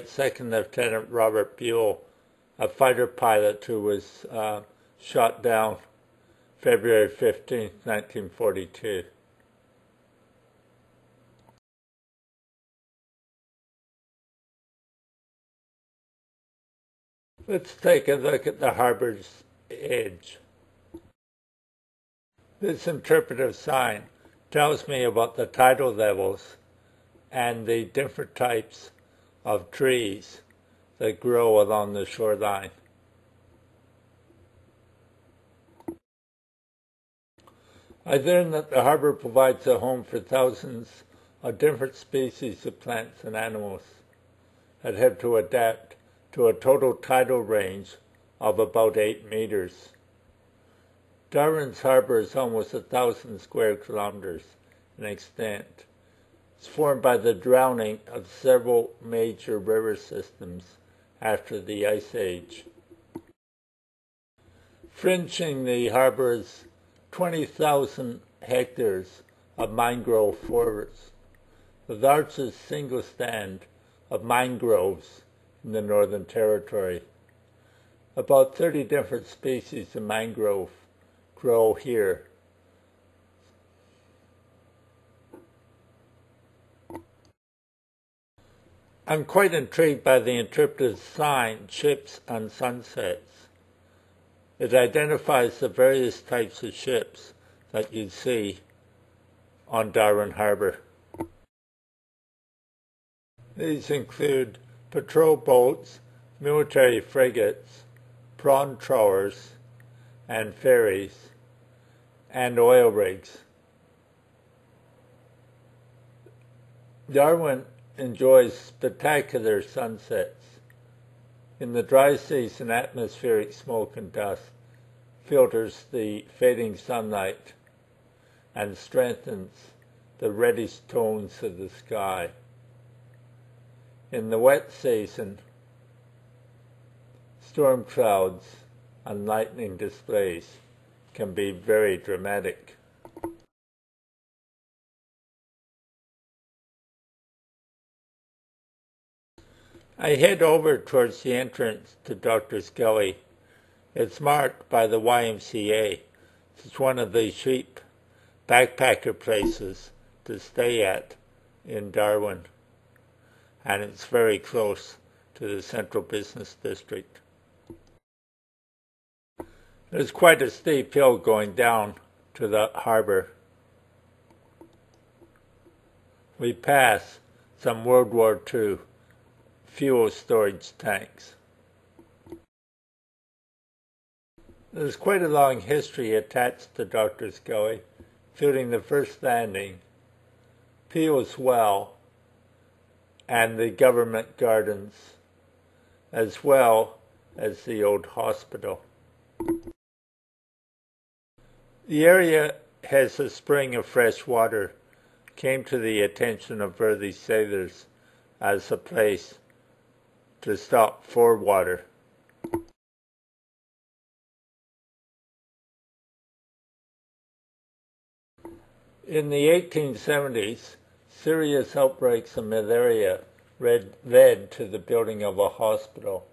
Second Lieutenant Robert Buell, a fighter pilot who was shot down February 15, 1942. Let's take a look at the harbor's edge. This interpretive sign tells me about the tidal levels and the different types of trees that grow along the shoreline. I learned that the harbor provides a home for thousands of different species of plants and animals that have to adapt to a total tidal range of about 8 meters. Darwin's harbor is almost 1,000 square kilometers in extent. It's formed by the drowning of several major river systems after the Ice Age. Fringing the harbor is 20,000 hectares of mangrove forests, the largest single stand of mangroves in the Northern Territory. About 30 different species of mangrove grow here. I'm quite intrigued by the interpretive sign, ships and sunsets. It identifies the various types of ships that you see on Darwin Harbour. These include patrol boats, military frigates, prawn trawlers and ferries, and oil rigs. Darwin enjoys spectacular sunsets. In the dry season, atmospheric smoke and dust filters the fading sunlight and strengthens the reddish tones of the sky. In the wet season, storm clouds and lightning displays can be very dramatic. I head over towards the entrance to Doctor's Gully. It's marked by the YMCA. It's one of the cheap backpacker places to stay at in Darwin, and it's very close to the central business district. There's quite a steep hill going down to the harbour. We pass some World War II fuel storage tanks. There's quite a long history attached to Doctor's Gully, including the first landing, Peel's Well, and the government gardens, as well as the old hospital. The area has a spring of fresh water, came to the attention of early sailors as a place to stop for water. In the 1870s, serious outbreaks of malaria led to the building of a hospital.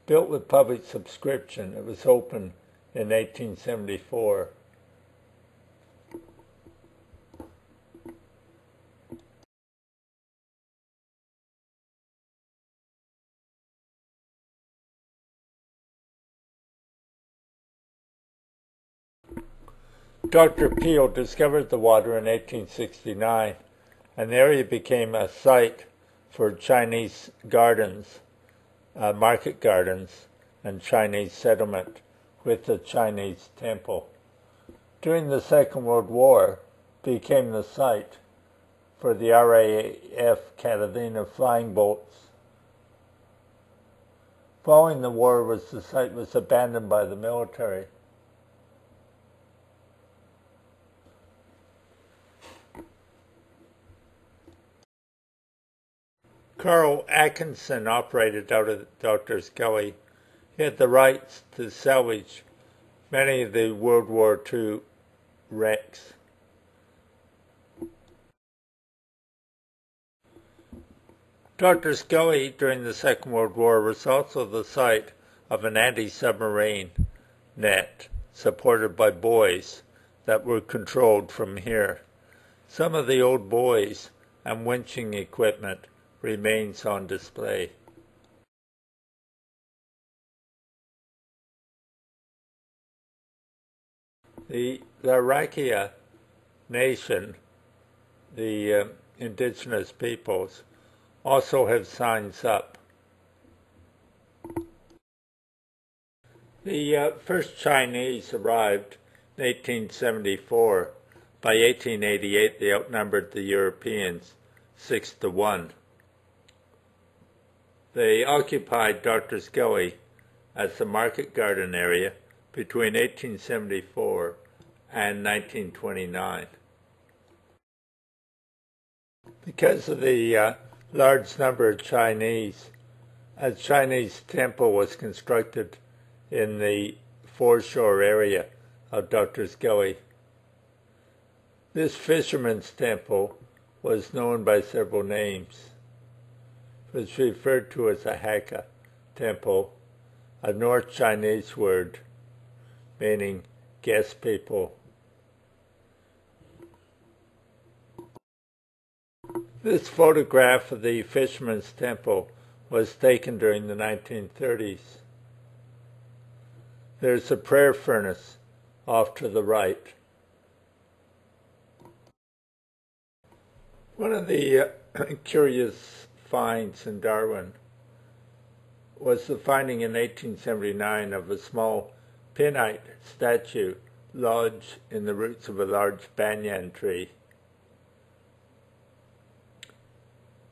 Built with public subscription, it was opened in 1874. Dr. Peel discovered the water in 1869, and the area became a site for Chinese gardens, market gardens, and Chinese settlement with the Chinese temple. During the Second World War, it became the site for the RAF Catalina flying boats. Following the war, the site was abandoned by the military. Carl Atkinson operated out of Doctor's Gully. He had the rights to salvage many of the World War II wrecks. Dr. Gully during the Second World War was also the site of an anti-submarine net supported by buoys that were controlled from here. Some of the old buoys and winching equipment remains on display. The Larrakia nation, the indigenous peoples, also have signs up. The first Chinese arrived in 1874. By 1888, they outnumbered the Europeans 6-1. They occupied Doctor's Gully as the market garden area between 1874 and 1929. Because of the large number of Chinese, a Chinese temple was constructed in the foreshore area of Doctor's Gully. This fisherman's temple was known by several names. It was referred to as a Hakka temple, a North Chinese word meaning guest people. This photograph of the fisherman's temple was taken during the 1930s. There's a prayer furnace off to the right. One of the curious finds in Darwin was the finding in 1879 of a small pinite statue lodged in the roots of a large banyan tree.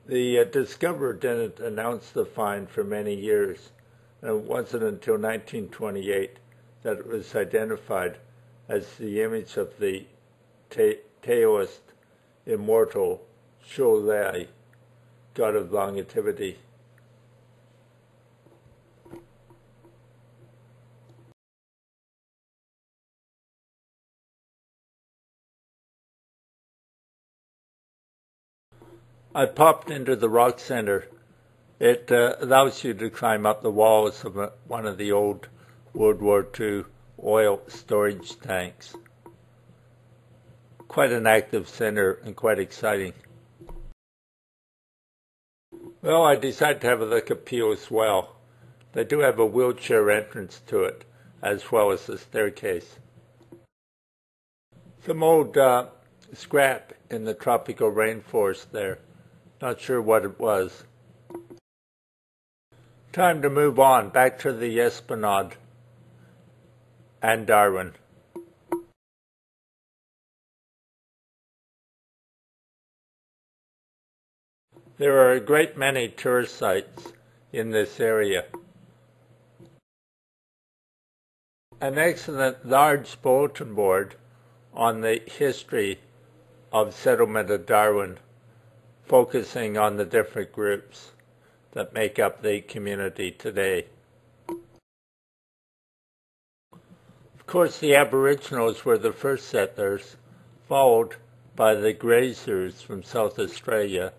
The discoverer didn't announce the find for many years, and it wasn't until 1928 that it was identified as the image of the Taoist immortal Sholai, god of longevity. I popped into the rock center. It allows you to climb up the walls of one of the old World War II oil storage tanks. Quite an active center and quite exciting. Well, I decided to have a look at Peel's Well. They do have a wheelchair entrance to it, as well as a staircase. Some old scrap in the tropical rainforest there. Not sure what it was. Time to move on, back to the Esplanade and Darwin. There are a great many tourist sites in this area. An excellent large bulletin board on the history of settlement of Darwin, focusing on the different groups that make up the community today. Of course, the Aboriginals were the first settlers, followed by the grazers from South Australia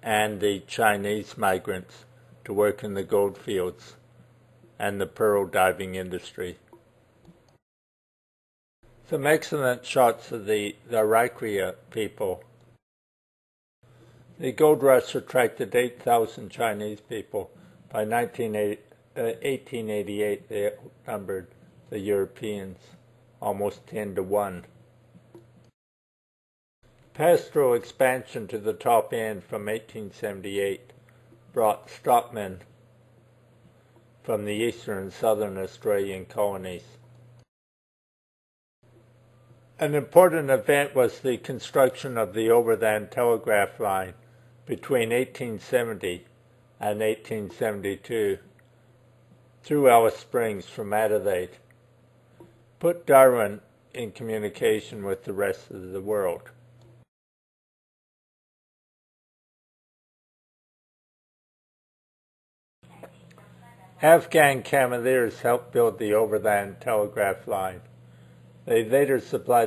and the Chinese migrants to work in the gold fields and the pearl diving industry. Some excellent shots of the Larrakia people. The gold rush attracted 8,000 Chinese people. By 1888, they outnumbered the Europeans, almost 10-1. Pastoral expansion to the top end from 1878 brought stockmen from the eastern and southern Australian colonies. An important event was the construction of the overland telegraph line between 1870 and 1872 through Alice Springs from Adelaide. Put Darwin in communication with the rest of the world. Afghan Cavaliers helped build the overland telegraph line. They later supplied